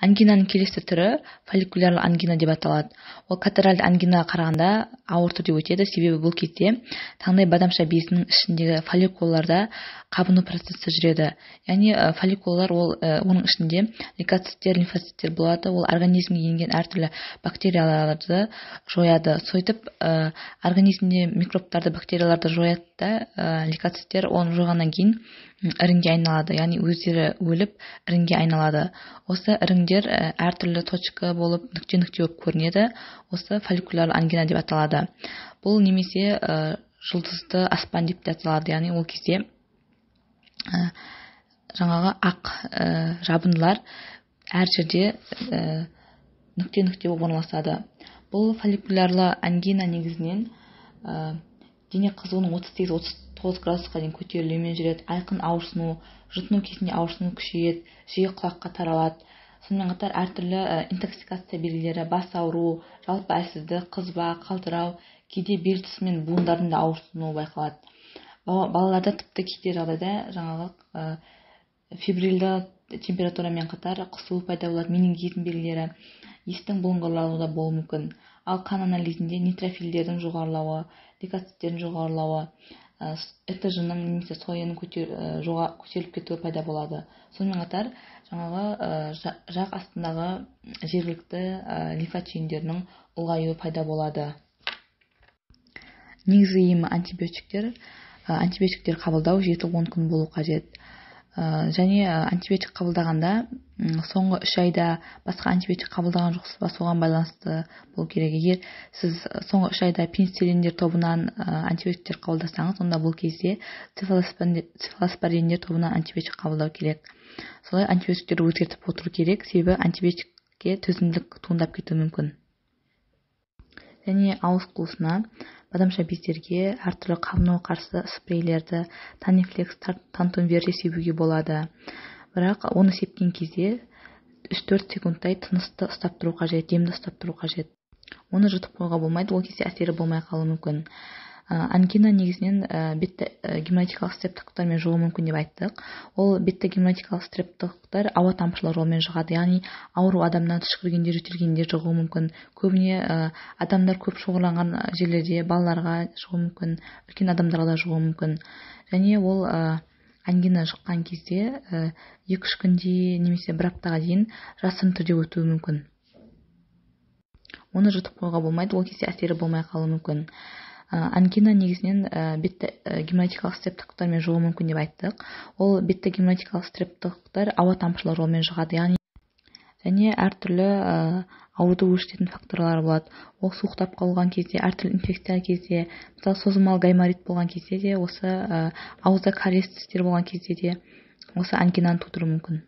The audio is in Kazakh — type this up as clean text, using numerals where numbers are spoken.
Ангинаның келесі түрі фолликулярлы ангина деп аталады. Ол катаральды ангинаға қарағанда ауыр түрде өтеді, себебі бұл кезде таңдай бадамша безінің ішіндегі фолликулаларда қабыну процесі жүреді. Яғни фолликулалар оның ішінде лейкоциттер, лимфоциттер болады. Ол организмге енген әртүрлі бактерияларды жояды. Сөйтіп организмде микробтарды, бактерияларды жояды да, лейкоциттер оны жойғаннан кейін іріңге айналады, яғни өздері өліп іріңге айналады. Осы іріңдер әртүрлі точка болып нүкте-нүкте болып көрінеді. Осы фолликулярлы ангина деп аталады. Бұл немесе жұлдызды аспан деп те аталады, яғни ол кезде жаңағы ақ жабындылар әр жерде нүкте-нүкте болып орналасады. Бұл фолликулярлы ангина негізінен дене қызуының 38-39 градусқа дейін көтерілуімен жүреді. Айқын ауырсыну, жұтыну кезінде ауырсыну күшейеді, жиі құлаққа таралады. Сонымен қатар әртүрлі интоксикация белгілері, бас ауыру, жалпы әлсіздік, қызба, қалтырау, кейде бел тұсы мен буындардың да ауырсынуы байқалады. Балаларда тіпті кейде жағдайда жаңағы фибрильді температурамен қатар құсу пайда болады, менингитінің белгілері, естің бұлыңғырлауы да болуы мүмкін. Ал қан анализінде нейтрофильдердің жоғарылауы, лейкоциттердің жоғарылауы, ЭТЖ-ның немесе сойының көтеріліп кетуі пайда болады. Сонымен қатар жаңағы жақ астындағы жергілікті лимфа түйіндерінің ұлғаюы пайда болады. Негізгі емі антибиотиктер. Антибиотиктер қабылдау 7-10 күн болу қажет. Және антибиотик қабылдағанда соңғы 3 айда басқа антибиотик қабылдаған жоқсыз ба, соған байланысты болу керек. Егер сіз соңғы 3 айда пенициллиндер тобынан антибиотиктер қабылдасаңыз, онда бұл кезде цефалоспориндер тобынан антибиотик қабылдау керек. Солай антибиотиктерді өзгертіп отыру керек, себебі антибиотикке төзімділік туындап кетуі мүмкін. Және ауыз қуысына, бадамша бездерге әртүрлі қабынуға қарсы спрейлерді, Танифлекс, Тантумверде себуге болады. Бірақ оны сепкен кезде 3-4 секундтай тынысты ұстап тұру қажет, демді ұстап тұру қажет. Оны жұтып қоюға болмайды, ол кезде әсері болмай қалуы мүмкін. Ангина негізінен бетті гемолитикалық стрептоктармен жұғуы мүмкін деп айттық. Ол бетті гемолитикалық стрептоктар ауа тамшылау жолымен жұғады, яғни ауру адамнан түшкіргенде, жөтелгенде жұғуы мүмкін. Көбіне адамдар көп шоғырланған жерлерде балаларға жұғуы мүмкін, үлкен адамдарға да жұғуы мүмкін. Және ол ангина жұққан кезде 2-3 күнде немесе 1 аптаға дейін жасырын түрде өтуі мүмкін. Оны жұтып қоюға болмайды, ол кезде әсері болмай қалуы мүмкін. Ангина негізінен бетті гемолитикалық стрептоктармен жұғуы мүмкін деп айттық. Ол бетті гемолитикалық стрептоктар ауа тамшылау жолымен жұғады, яғни және әртүрлі ауруды өршітетін факторлар болады. Ол суықтап қалған кезде, әртүрлі инфекция кезде, мысалы созылмалы гайморит болған кезде де, осы ауызда кариес тістер болған кезде де осы ангинаны тудыруы мүмкін.